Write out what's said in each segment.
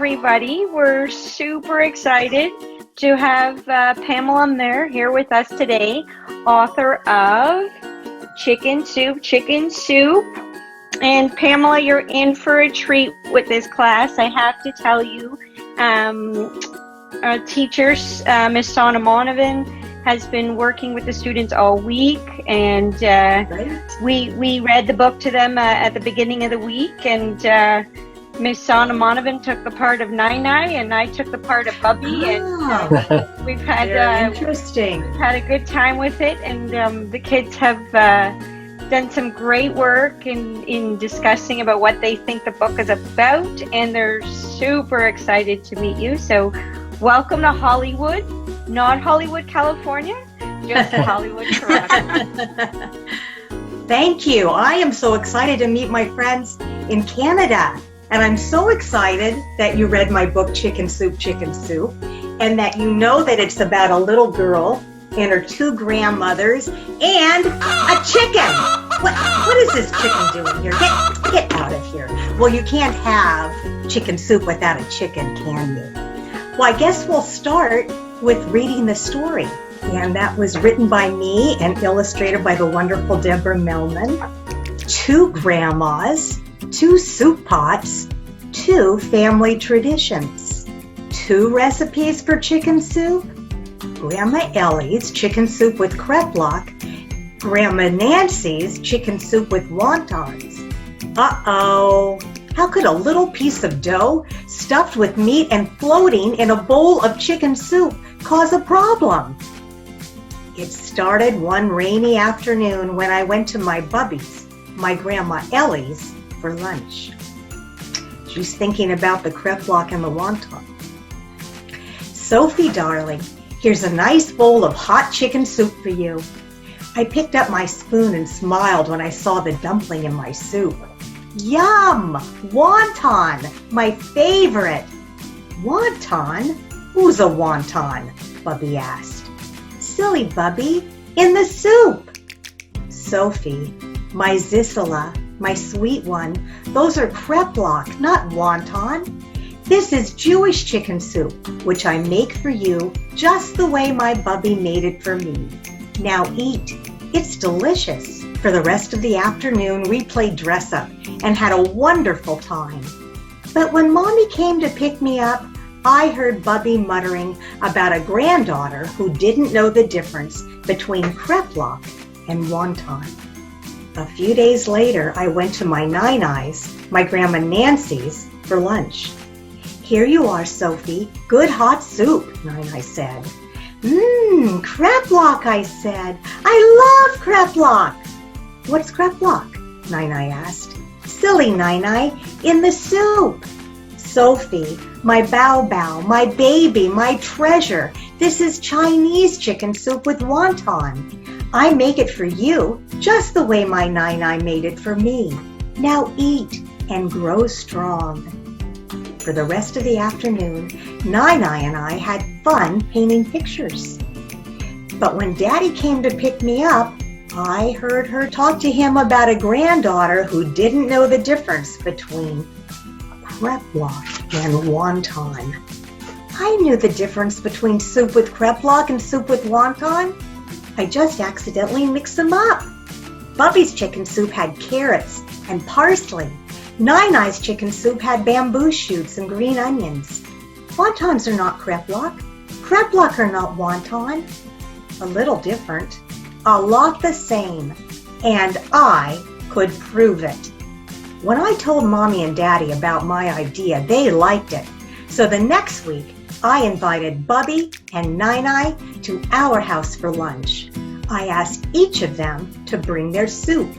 everybody. We're super excited to have Pamela Mayer here with us today, author of Chicken Soup. And Pamela, you're in for a treat with this class. I have to tell you, our teacher, Miss Sana Monovan, has been working with the students all week, and we read the book to them at the beginning of the week, and Miss Sana Monovan took the part of Nai, and I took the part of Bubby, and we've had interesting. We've had a good time with it, and the kids have done some great work in discussing about what they think the book is about, and they're super excited to meet you. So welcome to Hollywood, not Hollywood, California, just Hollywood, Toronto. Thank you. I am so excited to meet my friends in Canada. And I'm so excited that you read my book, Chicken Soup, and that you know that it's about a little girl and her two grandmothers and a chicken. What is this chicken doing here? Get out of here. Well, you can't have chicken soup without a chicken, can you? Well, I guess we'll start with reading the story. And that was written by me and illustrated by the wonderful Deborah Melman. Two grandmas, two soup pots, two family traditions, two recipes for chicken soup, Grandma Ellie's chicken soup with kreplach, Grandma Nancy's chicken soup with wontons. Uh-oh, how could a little piece of dough stuffed with meat and floating in a bowl of chicken soup cause a problem? It started one rainy afternoon when I went to my Bubby's, my Grandma Ellie's, for lunch. She's thinking about the kreplach and the wonton. Sophie, darling, here's a nice bowl of hot chicken soup for you. I picked up my spoon and smiled when I saw the dumpling in my soup. Yum! Wonton! My favorite! Wonton? Who's a wonton? Bubby asked. Silly Bubby, in the soup! Sophie, my Zisela, my sweet one, those are kreplach, not wonton. This is Jewish chicken soup, which I make for you just the way my Bubby made it for me. Now eat. It's delicious. For the rest of the afternoon, we played dress up and had a wonderful time. But when Mommy came to pick me up, I heard Bubby muttering about a granddaughter who didn't know the difference between kreplach and wonton. A few days later, I went to my Nai-Nai's, my Grandma Nancy's, for lunch. Here you are, Sophie. Good hot soup, Nai-Nai said. Kreplach, I said. I love kreplach. What's kreplach? Nai-Nai asked. Silly Nai-Nai, in the soup. Sophie, my bao, my baby, my treasure. This is Chinese chicken soup with wonton. I make it for you just the way my Nai-Nai made it for me. Now eat and grow strong. For the rest of the afternoon, Nai-Nai and I had fun painting pictures. But when Daddy came to pick me up, I heard her talk to him about a granddaughter who didn't know the difference between kreplach and wonton. I knew the difference between soup with kreplach and soup with wonton. I just accidentally mixed them up. Bubby's chicken soup had carrots and parsley. Nai-Nai's chicken soup had bamboo shoots and green onions. Wontons are not kreplach. Kreplach are not wonton. A little different. A lot the same. And I could prove it. When I told Mommy and Daddy about my idea, they liked it. So the next week, I invited Bubby and Nai-Nai to our house for lunch. I asked each of them to bring their soup.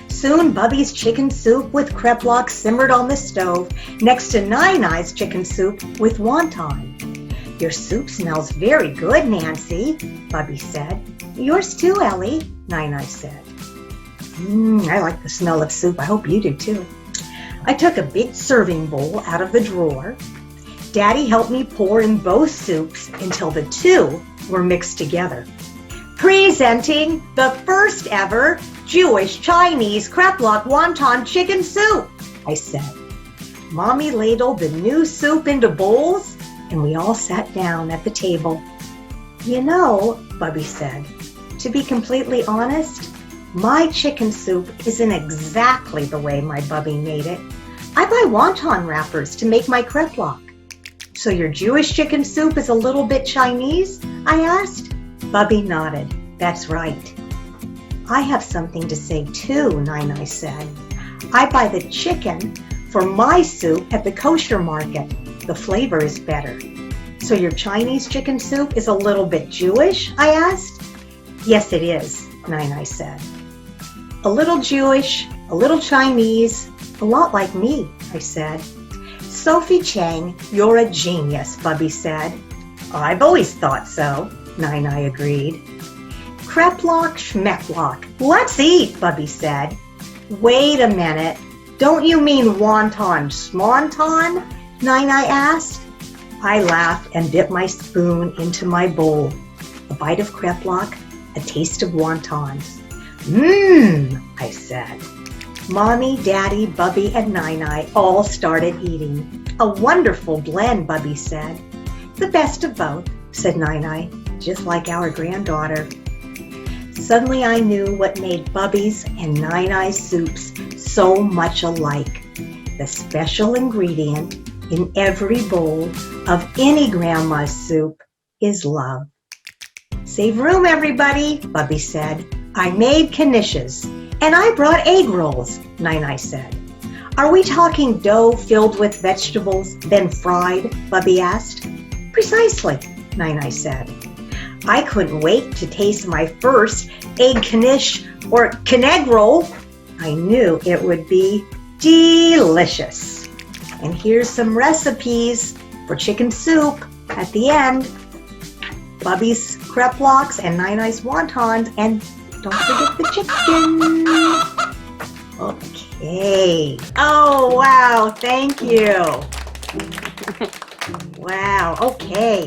Soon Bubby's chicken soup with kreplach simmered on the stove next to Nai-Nai's chicken soup with wonton. Your soup smells very good, Nancy, Bubby said. Yours too, Ellie, Nai-Nai said. I like the smell of soup. I hope you do too. I took a big serving bowl out of the drawer. Daddy helped me pour in both soups until the two were mixed together. Presenting the first ever Jewish Chinese kreplach wonton chicken soup, I said. Mommy ladled the new soup into bowls, and we all sat down at the table. You know, Bubby said, to be completely honest, my chicken soup isn't exactly the way my Bubby made it. I buy wonton wrappers to make my kreplach. So your Jewish chicken soup is a little bit Chinese? I asked. Bubby nodded. That's right. I have something to say too, Nai said. I buy the chicken for my soup at the kosher market. The flavor is better. So your Chinese chicken soup is a little bit Jewish? I asked. Yes, it is, Nai said. A little Jewish, a little Chinese, a lot like me, I said. Sophie Chang, you're a genius, Bubby said. I've always thought so, Nai agreed. Kreplach schmecklock. Let's eat, Bubby said. Wait a minute. Don't you mean wonton schmonton? Nai asked. I laughed and dipped my spoon into my bowl. A bite of kreplach, a taste of wontons. I said. Mommy, Daddy, Bubby, and Nai all started eating. A wonderful blend, Bubby said. The best of both, said Nai, just like our granddaughter. Suddenly I knew what made Bubby's and Nai's soups so much alike. The special ingredient in every bowl of any grandma's soup is love. Save room, everybody, Bubby said. I made knishes, and I brought egg rolls, Nai said. Are we talking dough filled with vegetables, then fried? Bubby asked. Precisely, Nai said. I couldn't wait to taste my first egg knish or egg roll. I knew it would be delicious. And here's some recipes for chicken soup at the end. Bubby's kreplachs and Nai's wontons, and don't forget the chicken. Okay. Oh, wow. Thank you. Wow. Okay.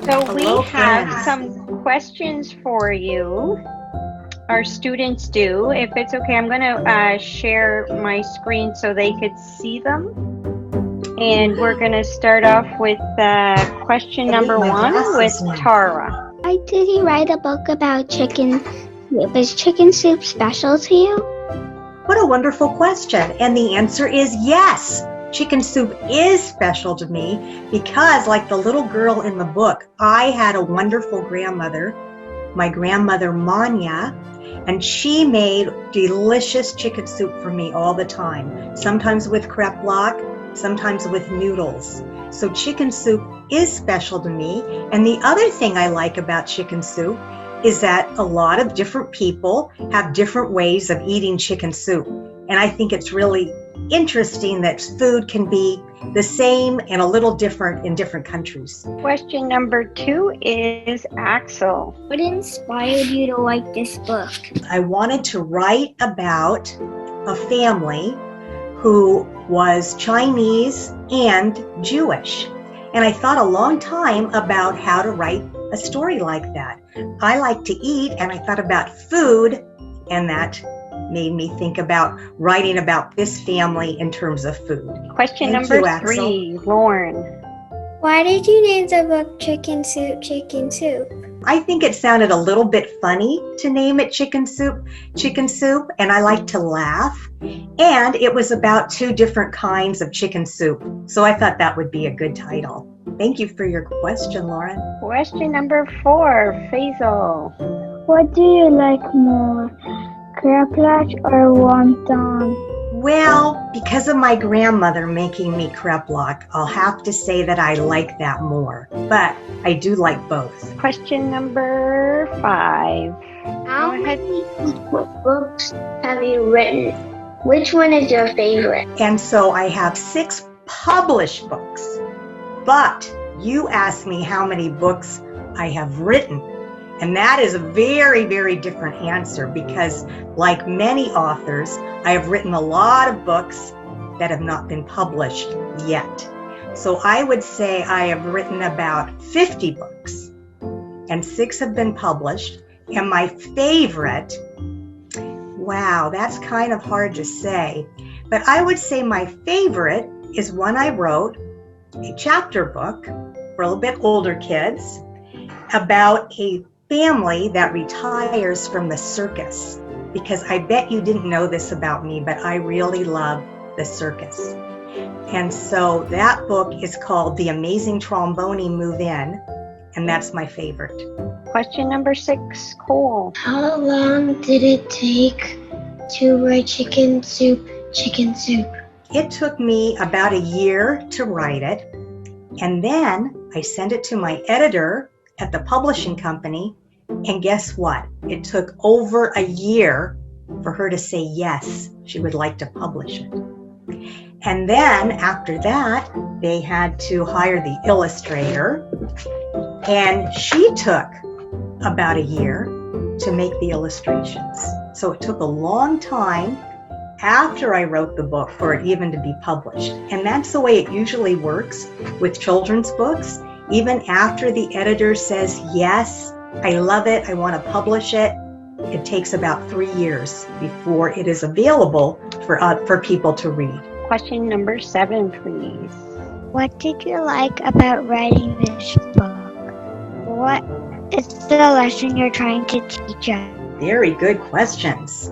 So we have some questions for you. Our students do. If it's okay, I'm going to share my screen so they could see them. And we're going to start off with question number 1 with Tara. Why did you write a book about chicken soup? Is chicken soup special to you? What a wonderful question. And the answer is yes. Chicken soup is special to me because, like the little girl in the book, I had a wonderful grandmother, my grandmother Manya, and she made delicious chicken soup for me all the time, sometimes with kreplach, sometimes with noodles. So chicken soup is special to me. And the other thing I like about chicken soup is that a lot of different people have different ways of eating chicken soup. And I think it's really interesting that food can be the same and a little different in different countries. Question number 2 is Axel. What inspired you to write this book? I wanted to write about a family who was Chinese and Jewish. And I thought a long time about how to write a story like that. I like to eat, and I thought about food, and that made me think about writing about this family in terms of food. Question number 3, Lauren. Why did you name the book Chicken Soup, Chicken Soup? I think it sounded a little bit funny to name it Chicken Soup, and I like to laugh. And it was about 2 different kinds of chicken soup. So I thought that would be a good title. Thank you for your question, Lauren. Question number 4, Faisal. What do you like more, kreplach or wonton? Well, because of my grandmother making me kreplach, I'll have to say that I like that more. But I do like both. Question number 5. How many books have you written? Which one is your favorite? And so I have 6 published books. But you asked me how many books I have written. And that is a very, very different answer because, like many authors, I have written a lot of books that have not been published yet. So I would say I have written about 50 books, and 6 have been published. And my favorite, wow, that's kind of hard to say, but I would say my favorite is one I wrote, a chapter book for a little bit older kids about a family that retires from the circus. Because I bet you didn't know this about me, but I really love the circus. And so that book is called The Amazing Trombone Move In, and that's my favorite. Question number 6, Cole. How long did it take to write Chicken Soup, Chicken Soup? It took me about a year to write it, and then I sent it to my editor at the publishing company, and guess what? It took over a year for her to say yes, she would like to publish it. And then after that, they had to hire the illustrator, and she took about a year to make the illustrations. So it took a long time after I wrote the book for it even to be published. And that's the way it usually works with children's books. Even after the editor says, yes, I love it, I want to publish it, it takes about 3 years before it is available for people to read. Question number 7, please. What did you like about writing this book? What is the lesson you're trying to teach us? Very good questions.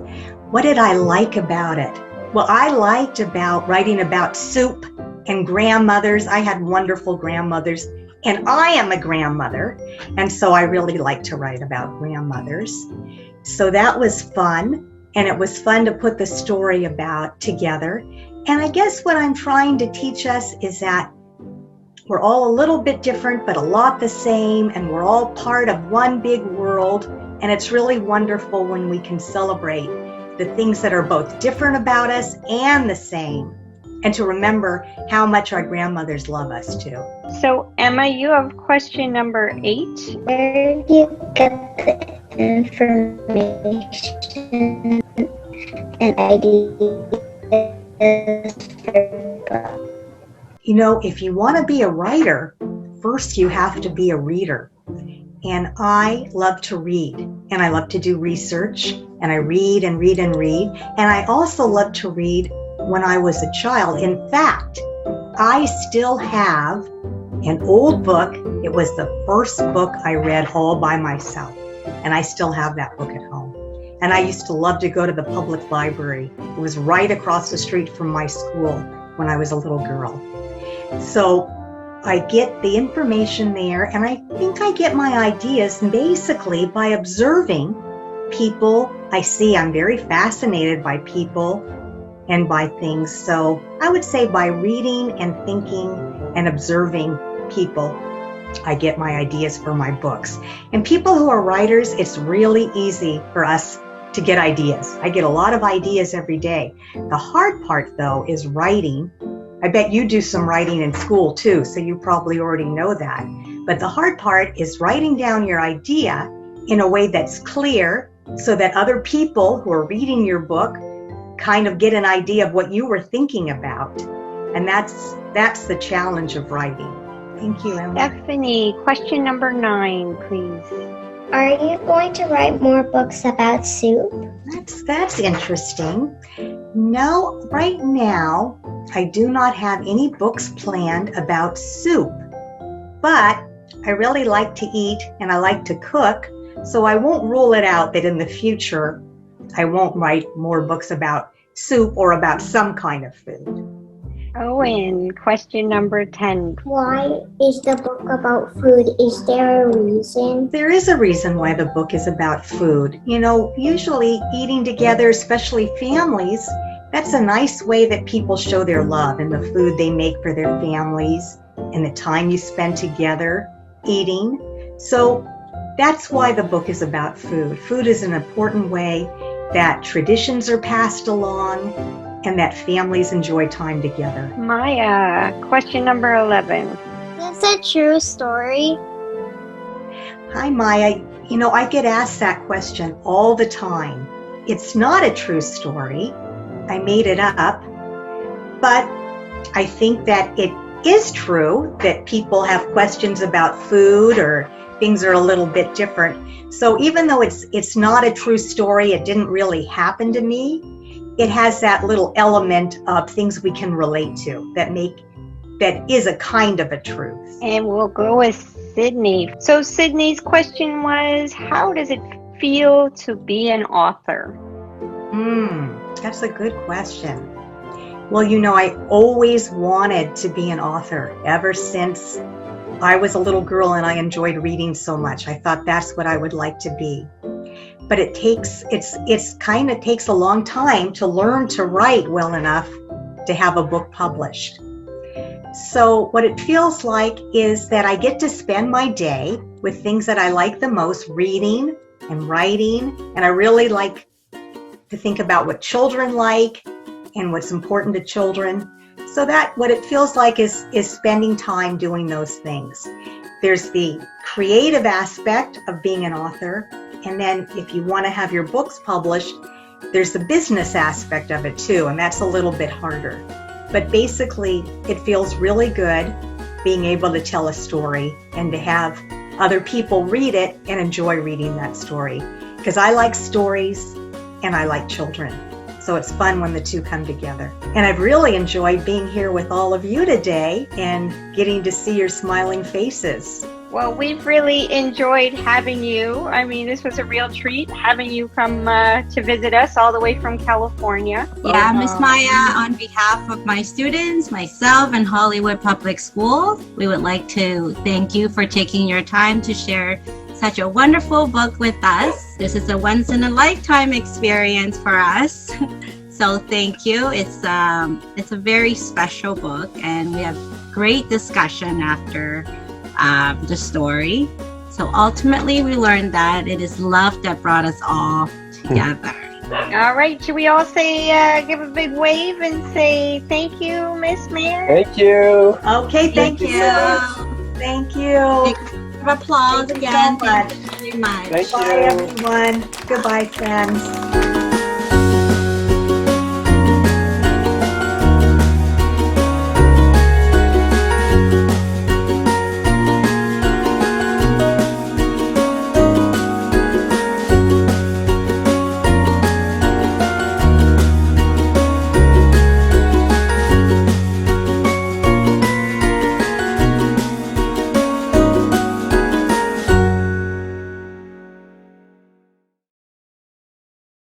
What did I like about it? Well, I liked about writing about soup and grandmothers. I had wonderful grandmothers, and I am a grandmother, and so I really like to write about grandmothers. So that was fun, and it was fun to put the story about together. And I guess what I'm trying to teach us is that we're all a little bit different, but a lot the same, and we're all part of one big world. And it's really wonderful when we can celebrate the things that are both different about us and the same, and to remember how much our grandmothers love us too. So, Emma, you have question number 8. Where do you get the information and ideas for the book? You know, if you want to be a writer, first you have to be a reader. And I love to read, and I love to do research, and I read and read and read. And I also love to read when I was a child. In fact, I still have an old book. It was the first book I read all by myself, and I still have that book at home. And I used to love to go to the public library. It was right across the street from my school when I was a little girl. So I get the information there, and I think I get my ideas basically by observing people I see. I'm very fascinated by people and by things. So I would say by reading and thinking and observing people, I get my ideas for my books. And people who are writers, it's really easy for us to get ideas. I get a lot of ideas every day. The hard part, though, is writing. I bet you do some writing in school too, so you probably already know that. But the hard part is writing down your idea in a way that's clear so that other people who are reading your book kind of get an idea of what you were thinking about. And that's the challenge of writing. Thank you, Emma. Stephanie, question number 9, please. Are you going to write more books about soup? That's interesting. No, right now, I do not have any books planned about soup, but I really like to eat and I like to cook, so I won't rule it out that in the future I won't write more books about soup or about some kind of food. Owen, question number 10. Why is the book about food? Is there a reason? There is a reason why the book is about food. You know, usually eating together, especially families, that's a nice way that people show their love in the food they make for their families and the time you spend together eating. So that's why the book is about food. Food is an important way that traditions are passed along and that families enjoy time together. Maya, question number 11. Is it a true story? Hi, Maya. You know, I get asked that question all the time. It's not a true story. I made it up, but I think that it is true that people have questions about food or things are a little bit different. So even though it's not a true story, it didn't really happen to me, it has that little element of things we can relate to that is a kind of a truth. And we'll go with Sydney. So Sydney's question was, how does it feel to be an author? That's a good question. Well, I always wanted to be an author ever since I was a little girl, and I enjoyed reading so much. I thought that's what I would like to be. But it kind of takes a long time to learn to write well enough to have a book published. So what it feels like is that I get to spend my day with things that I like the most, reading and writing, and I really like to think about what children like and what's important to children. So that what it feels like is spending time doing those things. There's the creative aspect of being an author, and then if you want to have your books published, there's the business aspect of it too, and that's a little bit harder. But basically, it feels really good being able to tell a story and to have other people read it and enjoy reading that story. Because I like stories and I like children. So it's fun when the two come together. And I've really enjoyed being here with all of you today and getting to see your smiling faces. Well, we've really enjoyed having you. I mean, this was a real treat having you come to visit us all the way from California. Yeah, Miss Maya, on behalf of my students, myself, and Hollywood Public Schools, we would like to thank you for taking your time to share such a wonderful book with us. This is a once-in-a-lifetime experience for us. So thank you. It's a very special book, and we have great discussion after the story. So ultimately, we learned that it is love that brought us all together. All right, should we all say, give a big wave and say thank you, Miss Mayor? Thank you. Okay, thank you. Thank you. Big applause Thank you again. so much. Thank you very much. Thank Bye, you. everyone. Goodbye, friends.